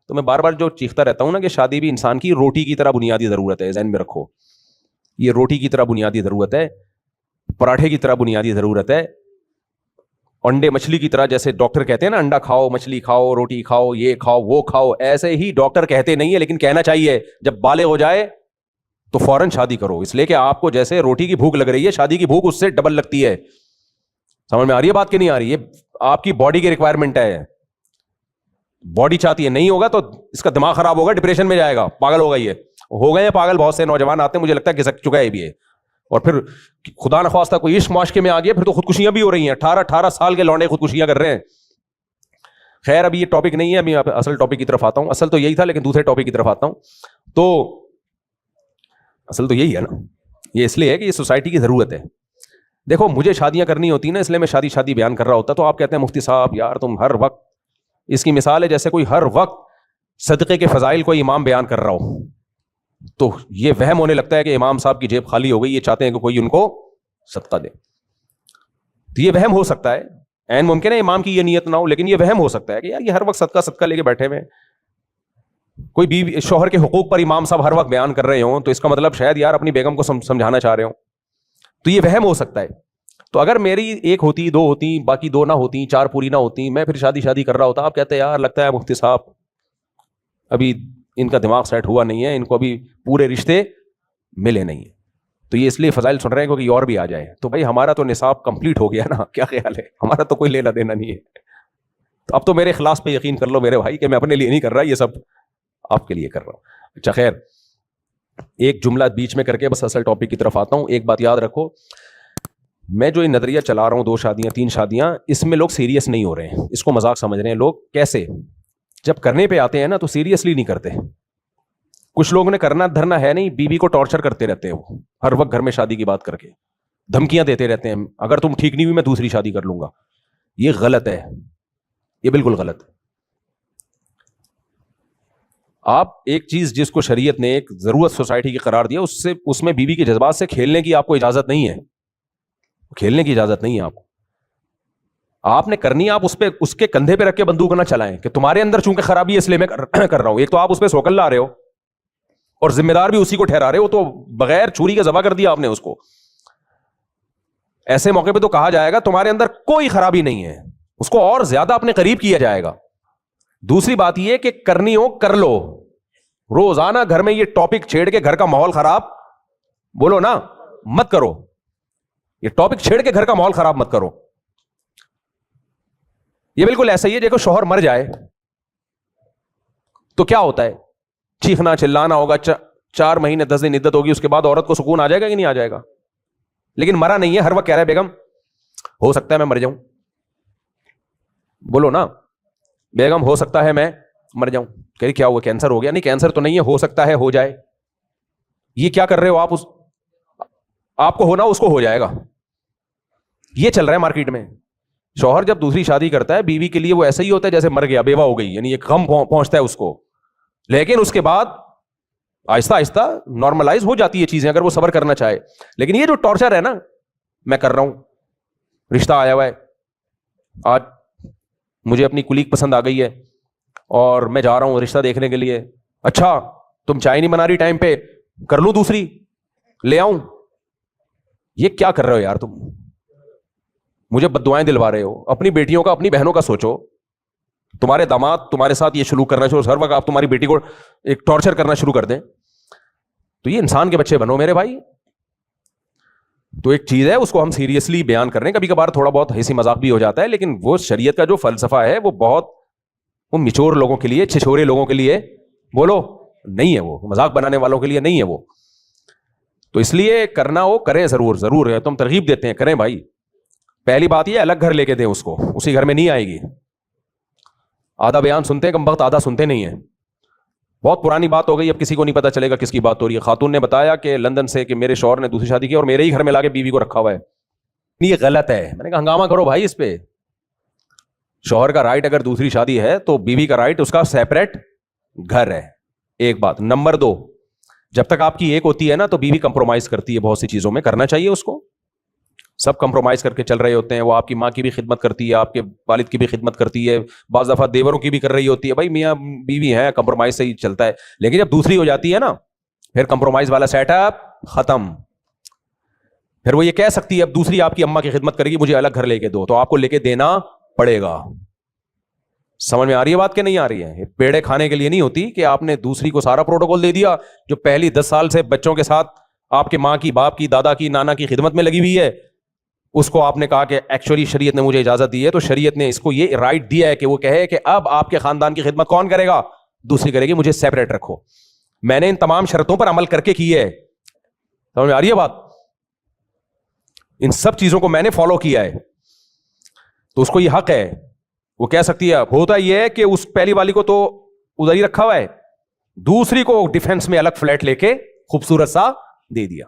تو میں بار بار جو چیختا رہتا ہوں نا کہ شادی بھی انسان کی روٹی کی طرح بنیادی ضرورت ہے, ذہن میں رکھو, یہ روٹی کی طرح بنیادی ضرورت ہے, پراٹھے کی طرح بنیادی ضرورت ہے, انڈے مچھلی کی طرح, جیسے ڈاکٹر کہتے ہیں نا انڈا کھاؤ, مچھلی کھاؤ, روٹی کھاؤ, یہ کھاؤ, وہ کھاؤ, ایسے ہی ڈاکٹر کہتے نہیں ہے لیکن کہنا چاہیے. جب بالغ ہو جائے تو فوراً شادی کرو, اس لیے کہ آپ کو جیسے روٹی کی بھوک لگ رہی ہے, شادی کی بھوک اس سے ڈبل لگتی ہے. سمجھ میں آ رہی ہے بات کہ نہیں آ رہی ہے؟ آپ کی باڈی کی ریکوائرمنٹ ہے, باڈی چاہتی ہے, نہیں ہوگا تو اس کا دماغ خراب ہوگا, ڈپریشن میں جائے گا, پاگل ہوگا. یہ ہو گئے ہیں پاگل, بہت سے نوجوان آتے ہیں, مجھے لگتا ہے گھسک چکا ہے بھی ہے. اور پھر خدا نخواستہ کوئی عشق معاشقے میں آ گیا, پھر تو خودکشیاں بھی ہو رہی ہیں. 18 سال کے لونڈے خودکشیاں کر رہے ہیں. خیر ابھی یہ ٹاپک نہیں ہے, ابھی اصل ٹاپک کی طرف آتا ہوں. اصل تو یہی تھا لیکن دوسرے ٹاپک کی طرف آتا ہوں. تو اصل تو یہی ہے نا, یہ اس لیے ہے کہ یہ سوسائٹی کی ضرورت ہے. دیکھو مجھے شادیاں کرنی ہوتی نا, اس لیے میں شادی بیان کر رہا ہوتا. تو آپ کہتے ہیں مفتی صاحب یار تم ہر وقت, اس کی مثال ہے جیسے کوئی ہر وقت صدقے کے فضائل کوئی امام بیان کر رہا ہو, تو یہ وہم ہونے لگتا ہے کہ امام صاحب کی جیب خالی ہو گئی, یہ چاہتے ہیں کہ کوئی ان کو صدقہ دے. تو یہ وہم ہو سکتا ہے, عین ممکن ہے امام کی یہ نیت نہ ہو, لیکن یہ وہم ہو سکتا ہے کہ یار یہ ہر وقت صدقہ لے کے بیٹھے ہوئے. کوئی بیوی شوہر کے حقوق پر امام صاحب ہر وقت بیان کر رہے ہوں, تو اس کا مطلب شاید یار اپنی بیگم کو سمجھانا چاہ رہے ہوں. تو یہ وہم ہو سکتا ہے. تو اگر میری ایک ہوتی, 2 ہوتی, باقی 2 نہ ہوتی, 4 پوری نہ ہوتی, میں پھر شادی کر رہا ہوتا, آپ کہتے ہیں یار لگتا ہے مفتی صاحب ابھی ان کا دماغ سیٹ ہوا نہیں ہے, ان کو ابھی پورے رشتے ملے نہیں ہیں, تو یہ اس لیے فضائل سن رہے ہیں کیونکہ اور بھی آ جائے. تو بھائی ہمارا تو نصاب کمپلیٹ ہو گیا نا, کیا خیال ہے؟ ہمارا تو کوئی لینا دینا نہیں ہے. تو اب تو میرے اخلاص پہ یقین کر لو میرے بھائی کہ میں اپنے لیے نہیں کر رہا, یہ سب آپ کے لیے کر رہا ہوں. اچھا خیر, ایک جملہ بیچ میں کر کے بس اصل ٹاپک کی طرف آتا ہوں. ایک بات یاد رکھو, میں جو یہ نظریہ چلا رہا ہوں 2 شادیاں 3 شادیاں, اس میں لوگ سیریس نہیں ہو رہے ہیں, اس کو مذاق سمجھ رہے ہیں لوگ. کیسے؟ جب کرنے پہ آتے ہیں نا تو سیریسلی نہیں کرتے. کچھ لوگوں نے کرنا دھرنا ہے نہیں, بیوی کو ٹارچر کرتے رہتے ہیں, وہ ہر وقت گھر میں شادی کی بات کر کے دھمکیاں دیتے رہتے ہیں, اگر تم ٹھیک نہیں ہوئی میں دوسری شادی کر لوں گا. یہ غلط ہے, یہ بالکل غلط ہے. آپ ایک چیز جس کو شریعت نے ایک ضرورت سوسائٹی کی قرار دیا, اس میں بیوی کے جذبات سے کھیلنے کی آپ کو اجازت نہیں ہے, کھیلنے کی اجازت نہیں ہے آپ کو. آپ نے کرنی, آپ اس کے کندھے پہ رکھ کے بندوق نہ چلائیں کہ تمہارے اندر چونکہ خرابی ہے اس لیے میں کر رہا ہوں. ایک تو آپ اس پہ سوکل لا رہے ہو اور ذمہ دار بھی اسی کو ٹھہرا رہے ہو, تو بغیر چھری کے ذبح کر دیا آپ نے اس کو. ایسے موقع پہ تو کہا جائے گا تمہارے اندر کوئی خرابی نہیں ہے, اس کو اور زیادہ اپنے قریب کیا جائے گا. دوسری بات یہ کہ کرنی ہو کر لو, روزانہ گھر میں یہ ٹاپک چھیڑ کے گھر کا ماحول خراب, بولو نا, مت کرو. یہ ٹاپک چھیڑ کے گھر کا ماحول خراب مت کرو. یہ بالکل ایسا ہی ہے دیکھو شوہر مر جائے تو کیا ہوتا ہے, چیخنا چلانا ہوگا, 4 مہینے 10 دن عدت ہوگی, اس کے بعد عورت کو سکون آ جائے گا کہ نہیں آ جائے گا؟ لیکن مرا نہیں ہے, ہر وقت کہہ رہا ہے بیگم ہو سکتا ہے میں مر جاؤں. بولو نا, بیگم ہو سکتا ہے میں مر جاؤں. کہہ رہی کیا ہوا, کینسر ہو گیا؟ نہیں کینسر تو نہیں ہے, ہو سکتا ہے ہو جائے. یہ کیا کر رہے ہو آپ؟ آپ کو ہونا اس کو ہو جائے گا. یہ چل رہا ہے مارکیٹ میں. شوہر جب دوسری شادی کرتا ہے بیوی کے لیے وہ ایسا ہی ہوتا ہے جیسے مر گیا, بیوہ ہو گئی, یعنی ایک غم پہنچتا ہے اس کو. لیکن اس کے بعد آہستہ آہستہ نارملائز ہو جاتی ہے چیزیں اگر وہ صبر کرنا چاہے. لیکن یہ جو ٹارچر ہے نا, میں کر رہا ہوں, رشتہ آیا ہوا ہے, آج مجھے اپنی کلیگ پسند آ گئی ہے اور میں جا رہا ہوں رشتہ دیکھنے کے لیے. اچھا تم چائے نہیں بنا رہی ٹائم پہ, کر لوں دوسری, لے آؤں. یہ کیا کر رہے ہو یار تم؟ مجھے بد دعائیں دلوا رہے ہو. اپنی بیٹیوں کا, اپنی بہنوں کا سوچو. تمہارے داماد تمہارے ساتھ یہ سلوک کرنا شروع, ہر وقت آپ تمہاری بیٹی کو ایک ٹارچر کرنا شروع کر دیں, تو یہ انسان کے بچے بنو میرے بھائی. تو ایک چیز ہے اس کو ہم سیریسلی بیان کر رہے ہیں, کبھی کبھار تھوڑا بہت ہنسی مذاق بھی ہو جاتا ہے, لیکن وہ شریعت کا جو فلسفہ ہے وہ بہت وہ میچور لوگوں کے لیے, چھچورے لوگوں کے لیے بولو نہیں ہے, وہ مذاق بنانے والوں کے لیے نہیں ہے وہ. تو اس لیے کرنا ہو کریں, ضرور ہے, تم ترغیب دیتے ہیں کریں بھائی. پہلی بات یہ الگ گھر لے کے دیں اس کو, اسی گھر میں نہیں آئے گی. آدھا بیان سنتے ہیں کم وقت, آدھا سنتے نہیں ہیں. بہت پرانی بات ہو گئی, اب کسی کو نہیں پتا چلے گا کس کی بات ہو رہی ہے. خاتون نے بتایا کہ لندن سے کہ میرے شوہر نے دوسری شادی کی اور میرے ہی گھر میں لا کے بیوی کو رکھا ہوا ہے. نہیں, یہ غلط ہے. میں نے کہا ہنگامہ کرو بھائی اس پہ. شوہر کا رائٹ اگر دوسری شادی ہے تو بیوی کا رائٹ اس کا سیپریٹ گھر ہے, ایک بات. نمبر 2, جب تک آپ کی ایک ہوتی ہے نا تو بیوی کمپرومائز کرتی ہے بہت سی چیزوں میں, کرنا چاہیے اس کو. سب کمپرومائز کر کے چل رہے ہوتے ہیں. وہ آپ کی ماں کی بھی خدمت کرتی ہے, آپ کے والد کی بھی خدمت کرتی ہے, بعض دفعہ دیوروں کی بھی کر رہی ہوتی ہے. بھائی میاں بیوی ہیں, کمپرومائز سے ہی چلتا ہے. لیکن جب دوسری ہو جاتی ہے نا, پھر کمپرومائز والا سیٹ اپ ختم. پھر وہ یہ کہہ سکتی ہے اب دوسری آپ کی اماں کی خدمت کرے گی, مجھے الگ گھر لے کے دو, تو آپ کو لے کے دینا پڑے گا. سمجھ میں آ رہی ہے بات کہ نہیں آ رہی ہے؟ پیڑے کھانے کے لیے نہیں ہوتی کہ آپ نے دوسری کو سارا پروٹوکول دے دیا, جو پہلی 10 سال سے بچوں کے ساتھ آپ کے ماں کی, باپ کی, دادا کی, نانا کی خدمت میں لگی ہوئی ہے, اس کو آپ نے کہا کہ ایکچولی شریعت نے مجھے اجازت دی ہے, تو شریعت نے اس کو یہ رائٹ دیا ہے کہ وہ کہے کہ اب آپ کے خاندان کی خدمت کون کرے گا؟ دوسری کرے گی, مجھے سیپریٹ رکھو. میں نے ان تمام شرطوں پر عمل کر کے کی ہے. سمجھ میں آ رہی ہے بات؟ ان سب چیزوں کو میں نے فالو کیا ہے, تو اس کو یہ حق ہے. وہ کہہ سکتی ہے. ہوتا یہ ہے کہ اس پہلی والی کو تو ادھر ہی رکھا ہوا ہے, دوسری کو ڈیفنس میں الگ فلیٹ لے کے خوبصورت سا دے دیا.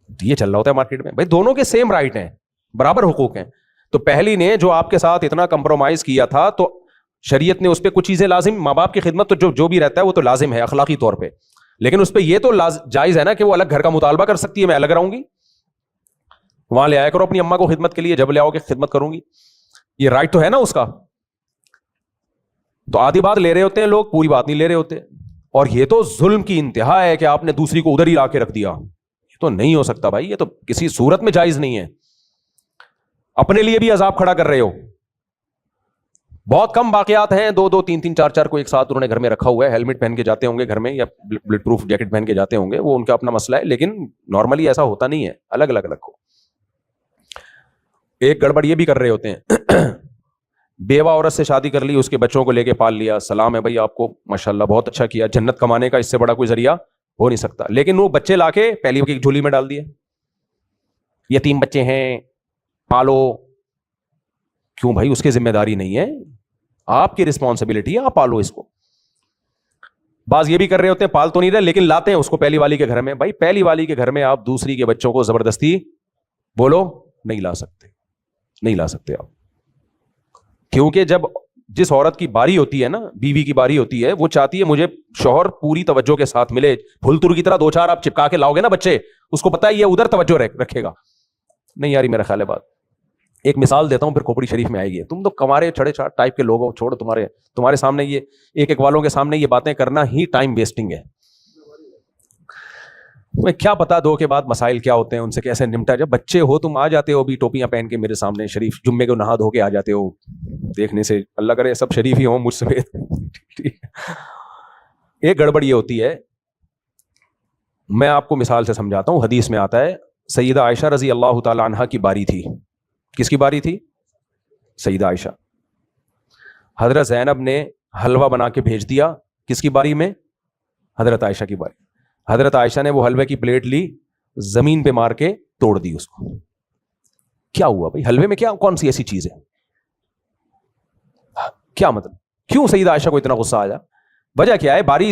یہ چل رہا ہوتا ہے مارکیٹ میں. بھائی دونوں کے سیم رائٹ ہیں, برابر حقوق ہیں. تو پہلی نے جو آپ کے ساتھ اتنا کمپرومائز کیا تھا, تو شریعت نے اس پہ کچھ چیزیں لازم, ماں باپ کی خدمت تو جو بھی رہتا ہے وہ تو لازم ہے اخلاقی طور پہ, لیکن اس پہ یہ تو جائز ہے نا کہ وہ الگ گھر کا مطالبہ کر سکتی ہے, میں الگ رہوں گی, وہاں لے آیا کرو اپنی اماں کو خدمت کے لیے, جب لے آؤ کہ خدمت کروں گی. یہ رائٹ تو ہے نا اس کا. تو آدھی بات لے رہے ہوتے ہیں لوگ, پوری بات نہیں لے رہے ہوتے. اور یہ تو ظلم کی انتہا ہے کہ آپ نے دوسری کو ادھر ہی لا کے رکھ دیا. یہ تو نہیں ہو سکتا بھائی, یہ تو کسی صورت میں جائز نہیں ہے. اپنے لیے بھی عذاب کھڑا کر رہے ہو. بہت کم واقعات ہیں, 2 3 4 4 کو ایک ساتھ انہوں نے گھر میں رکھا ہوا ہے, ہیلمٹ پہن کے جاتے ہوں گے گھر میں, یا بلٹ پروف جیکٹ پہن کے جاتے ہوں گے, وہ ان کا اپنا مسئلہ ہے, لیکن نارملی ایسا ہوتا نہیں ہے. الگ الگ رکھو. ایک گڑبڑ یہ بھی کر رہے ہوتے ہیں, بیوہ عورت سے شادی کر لی, اس کے بچوں کو لے کے پال لیا, سلام ہے بھائی آپ کو, ماشاءاللہ بہت اچھا کیا, جنت کمانے کا اس سے بڑا کوئی ذریعہ ہو نہیں سکتا. لیکن وہ بچے لا کے پہلی کی جھولی میں ڈال دیے, یتیم بچے ہیں پالو. کیوں بھائی؟ اس کی ذمہ داری نہیں ہے, آپ کی رسپانسبلٹی ہے, آپ پالو اس کو. بعض یہ بھی کر رہے ہوتے ہیں, پال تو نہیں رہے لیکن لاتے ہیں اس کو پہلی والی کے گھر میں. بھائی پہلی والی کے گھر میں آپ دوسری کے بچوں کو زبردستی بولو نہیں لا سکتے, نہیں لا سکتے آپ. کیونکہ جس عورت کی باری ہوتی ہے نا, بیوی کی باری ہوتی ہے, وہ چاہتی ہے مجھے شوہر پوری توجہ کے ساتھ ملے. پھلتر کی طرح 2 4 آپ چپکا کے لاؤ گے نا بچے, اس کو پتا ہے یہ ادھر توجہ رکھے گا. نہیں یاری میرا خیال ہے بات. ایک مثال دیتا ہوں پھر کھوپڑی شریف میں آئے گی. تم تو کمارے چھڑے چھاڑ ٹائپ کے لوگ ہو, چھوڑو, تمہارے سامنے یہ ایک والوں کے سامنے یہ باتیں کرنا ہی ٹائم ویسٹنگ ہے. تمہیں کیا پتا دو کے بعد مسائل کیا ہوتے ہیں, ان سے کیسے نمٹا. جب بچے ہو تم آ جاتے ہو بھی ٹوپیاں پہن کے میرے سامنے, شریف جمعے کو نہا دھو کے آ جاتے ہو. دیکھنے سے اللہ کرے سب شریف ہی ہوں مجھ سے. ایک گڑبڑ یہ ہوتی ہے, میں آپ کو مثال سے سمجھاتا ہوں. حدیث میں آتا ہے سیدہ عائشہ رضی اللہ تعالی عنہا کی باری تھی. کس کی باری تھی؟ سیدہ عائشہ. حضرت زینب نے حلوہ بنا کے بھیج دیا, کس کی باری میں؟ حضرت عائشہ کی باری. حضرت عائشہ نے وہ حلوے کی پلیٹ لی, زمین پہ مار کے توڑ دی اس کو. کیا ہوا بھائی؟ حلوے میں کیا کون سی ایسی چیز ہے؟ کیا مطلب؟ کیوں سیدہ عائشہ کو اتنا غصہ آیا؟ وجہ کیا ہے؟ باری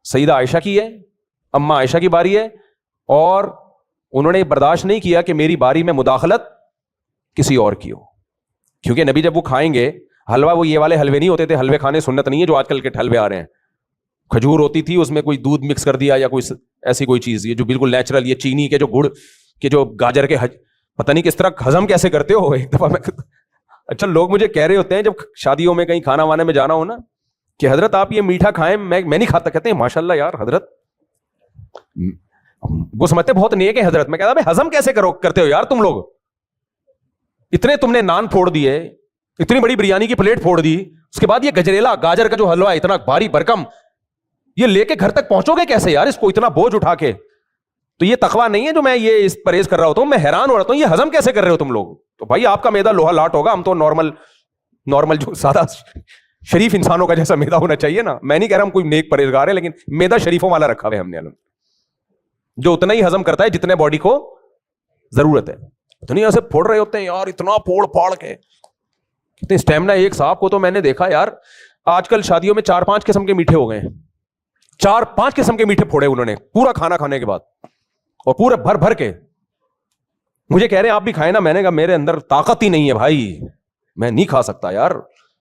سیدہ عائشہ کی ہے, اماں عائشہ کی باری ہے, اور انہوں نے برداشت نہیں کیا کہ میری باری میں مداخلت کسی اور کی ہو. کیونکہ نبی جب وہ کھائیں گے حلوہ, وہ یہ والے حلوے نہیں ہوتے تھے, حلوے کھانے سنت نہیں ہے جو آج کل کے حلوے آ رہے ہیں. کھجور ہوتی تھی, اس میں کوئی دودھ مکس کر دیا یا کوئی ایسی کوئی چیز, یہ جو بالکل نیچرل, یہ چینی کے جو گڑ کے جو گاجر کے پتہ نہیں کس طرح ہضم کیسے کرتے ہو. ایک دفعہ میں اچھا لوگ مجھے کہہ رہے ہوتے ہیں جب شادیوں میں کہیں کھانا وانے میں جانا ہو نا, کہ حضرت آپ یہ میٹھا کھائیں, میں نہیں کھاتا. کہتے ہیں ماشاءاللہ یار حضرت, وہ سمجھتے بہت نیک ہے حضرت. میں کہتا بھائی ہضم کیسے کرتے ہو یار تم لوگ؟ اتنے تم نے نان پھوڑ دیے, اتنی بڑی بریانی کی پلیٹ پھوڑ دی, اس کے بعد یہ گجریلا گاجر کا جو حلوہ اتنا بھاری بھرکم, یہ لے کے گھر تک پہنچو گے کیسے یار اس کو اتنا بوجھ اٹھا کے؟ تو یہ تقویٰ نہیں ہے جو میں یہ اس پرہیز کر رہا ہوتا ہوں. میں حیران ہو رہا ہوں یہ ہضم کیسے کر رہے ہو تم لوگ؟ تو بھائی آپ کا میدا لوہا لاٹ ہوگا, ہم تو نارمل جو سادہ شریف انسانوں کا جیسا میدا ہونا چاہیے نا. میں نہیں کہہ رہا ہم کوئی نیک پرہیزگار ہے, لیکن میدا شریفوں والا رکھا ہوا ہے ہم نے, جو اتنا ہی ہضم کرتا ہے جتنے باڈی کو ضرورت ہے. دنیا سے پھوڑ رہے ہوتے ہیں یار, اتنا پھوڑ پھاڑ کے, کتنی اسٹیمنا. ایک صاحب کو تو میں نے دیکھا یار, آج کل شادیوں میں 4 5 قسم کے میٹھے ہو گئے ہیں, 4 5 قسم کے میٹھے پھوڑے انہوں نے پورا کھانا کھانے کے بعد, اور پورے بھر بھر کے. مجھے کہہ رہے ہیں آپ بھی کھائیں نا. میں نے کہا میرے اندر طاقت ہی نہیں ہے بھائی, میں نہیں کھا سکتا یار.